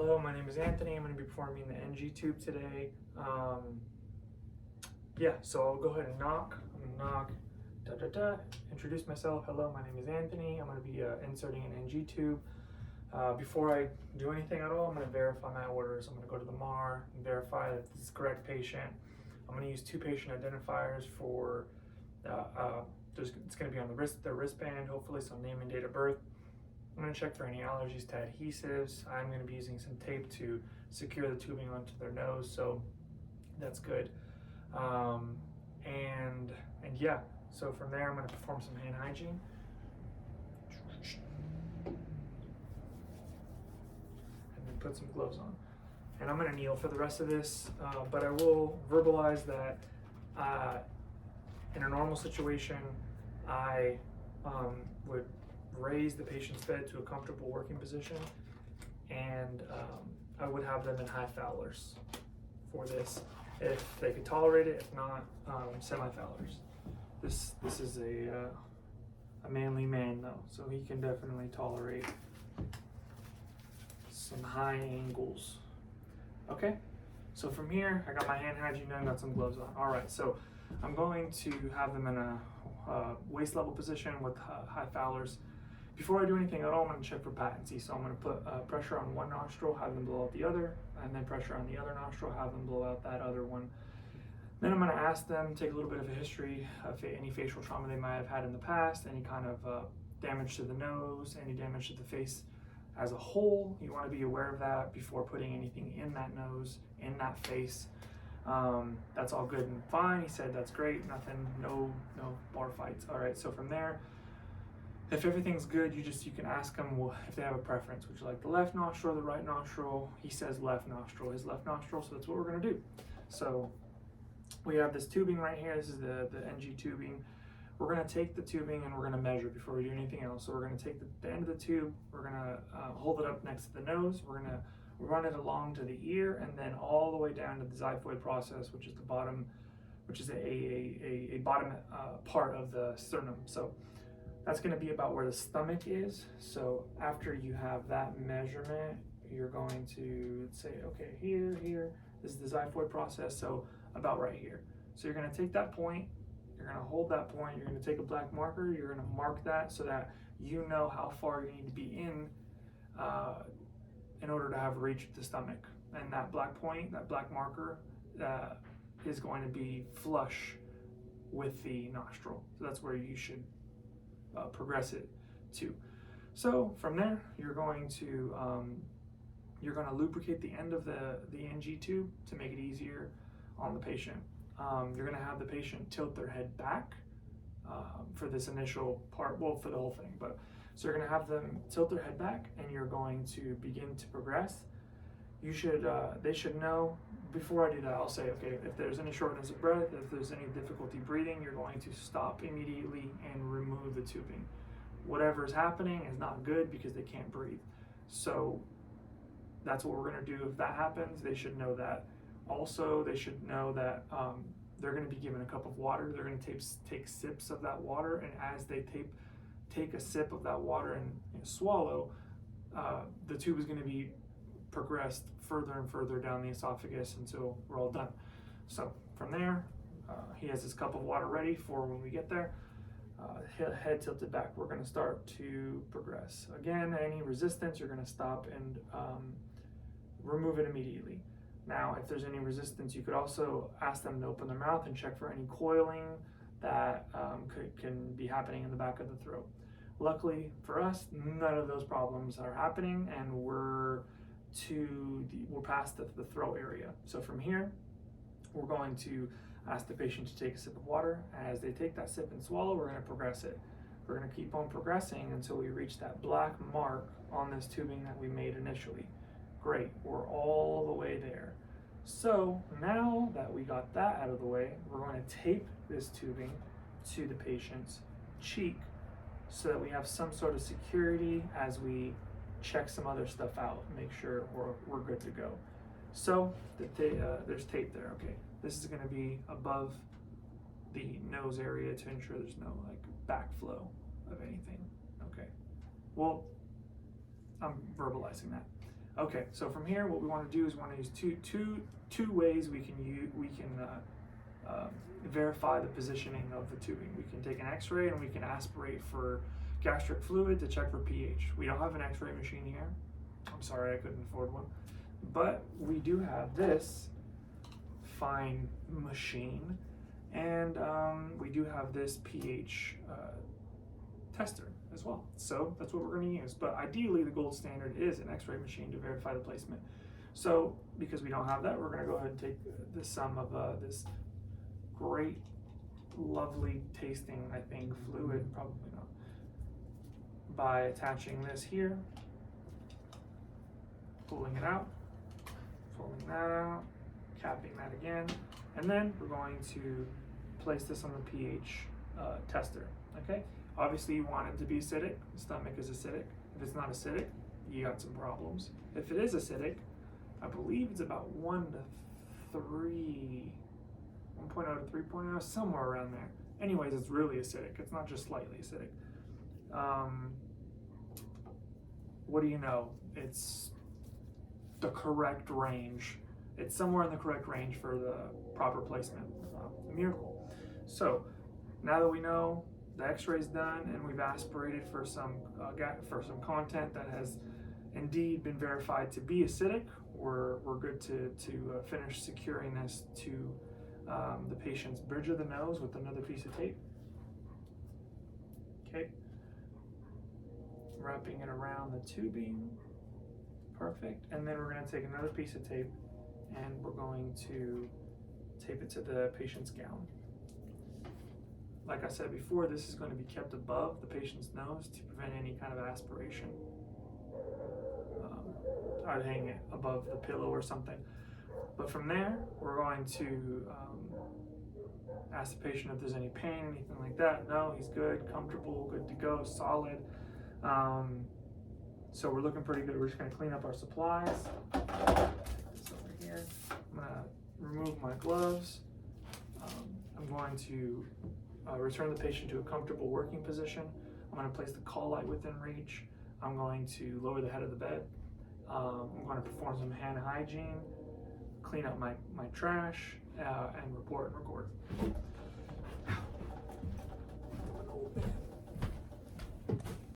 Hello, my name is Anthony. I'm going to be performing the NG tube today. So I'll go ahead and knock. I'm going to knock, da da da, introduce myself. Hello, my name is Anthony. I'm going to be inserting an NG tube. Before I do anything at all, I'm going to verify my orders. I'm going to go to the MAR and verify that this is the correct patient. I'm going to use two patient identifiers for, it's going to be on the wristband, hopefully some name and date of birth. I'm going to check for any allergies to adhesives. I'm going to be using some tape to secure the tubing onto their nose, so that's good. And yeah, so from there I'm going to perform some hand hygiene. And then put some gloves on. And I'm going to kneel for the rest of this, but I will verbalize that in a normal situation, I would raise the patient's bed to a comfortable working position, and I would have them in high Fowlers for this if they could tolerate it. If not, semi-Fowlers. This is a manly man though, so he can definitely tolerate some high angles. Okay, so from here I got my hand hygiene done, got some gloves on. All right, so I'm going to have them in a waist level position with high Fowlers. Before I do anything at all, I'm going to check for patency. So I'm going to put pressure on one nostril, have them blow out the other, and then pressure on the other nostril, have them blow out that other one. Then I'm going to ask them, take a little bit of a history of any facial trauma they might have had in the past, any kind of damage to the nose, any damage to the face as a whole. You want to be aware of that before putting anything in that nose, in that face. That's all good and fine. He said that's great, nothing, no bar fights. All right, so from there, if everything's good, you can ask them if they have a preference. Would you like the left nostril or the right nostril? He says left nostril, his left nostril, so that's what we're gonna do. So we have this tubing right here. This is the NG tubing. We're gonna take the tubing and we're gonna measure before we do anything else. So we're gonna take the end of the tube, we're gonna hold it up next to the nose, we're gonna run it along to the ear, and then all the way down to the xiphoid process, which is the bottom, which is a bottom part of the sternum. So that's going to be about where the stomach is. So after you have that measurement, you're going to say, okay, here, this is the xiphoid process, so about right here. So you're going to take that point, you're going to hold that point, you're going to take a black marker, you're going to mark that so that you know how far you need to be in order to have reached the stomach. And that black point, that black marker, is going to be flush with the nostril. So that's where you should progress it to. So from there, you're going to lubricate the end of the NG tube to make it easier on the patient. You're going to have the patient tilt their head back for this initial part, well, for the whole thing. But so you're going to have them tilt their head back, and you're going to begin to progress. You should, they should know. Before I do that, I'll say, okay, if there's any shortness of breath, if there's any difficulty breathing, you're going to stop immediately and remove the tubing. Whatever is happening is not good because they can't breathe. So that's what we're going to do. If that happens, they should know that. Also, they should know that they're going to be given a cup of water. They're going to take sips of that water, and as they take a sip of that water and swallow, the tube is going to be progressed further and further down the esophagus until we're all done. So from there, he has his cup of water ready for when we get there. Head tilted back, we're going to start to progress. Again, any resistance, you're going to stop and remove it immediately. Now, if there's any resistance, you could also ask them to open their mouth and check for any coiling that can be happening in the back of the throat. Luckily for us, none of those problems are happening, and we're past the throat area. So from here, we're going to ask the patient to take a sip of water. As they take that sip and swallow, we're going to progress it. We're going to keep on progressing until we reach that black mark on this tubing that we made initially. Great, we're all the way there. So now that we got that out of the way, we're going to tape this tubing to the patient's cheek so that we have some sort of security as we check some other stuff out, make sure we're good to go. So there's tape there. Okay, this is going to be above the nose area to ensure there's no like backflow of anything. Okay, well, I'm verbalizing that. Okay, so from here, what we want to do is we want to use two ways we can verify the positioning of the tubing. We can take an X-ray and we can aspirate for gastric fluid to check for pH. We don't have an X-ray machine here. I'm sorry, I couldn't afford one, but we do have this fine machine, and we do have this pH tester as well. So that's what we're going to use. But ideally, the gold standard is an X-ray machine to verify the placement. So because we don't have that, we're going to go ahead and take the sum of this great, lovely tasting, I think, fluid, probably not, by attaching this here, pulling it out, pulling that out, capping that again, and then we're going to place this on the pH tester, okay? Obviously you want it to be acidic, the stomach is acidic. If it's not acidic, you got some problems. If it is acidic, I believe it's about 1 to 3, 1.0 to 3.0, somewhere around there. Anyways, it's really acidic, it's not just slightly acidic. What do you know? It's the correct range. It's somewhere in the correct range for the proper placement. A miracle. So now that we know the X-ray's done and we've aspirated for some content that has indeed been verified to be acidic, we're good to finish securing this to the patient's bridge of the nose with another piece of tape. Okay, wrapping it around the tubing. Perfect. And then we're going to take another piece of tape and we're going to tape it to the patient's gown. Like I said before, this is going to be kept above the patient's nose to prevent any kind of aspiration. I'd hang it above the pillow or something. But from there, we're going to ask the patient if there's any pain, anything like that. No, he's good, comfortable, good to go, solid. So we're looking pretty good. We're just going to clean up our supplies. Take this over here. I'm going to remove my gloves. I'm going to return the patient to a comfortable working position. I'm going to place the call light within reach. I'm going to lower the head of the bed. I'm going to perform some hand hygiene, clean up my trash, and report and record.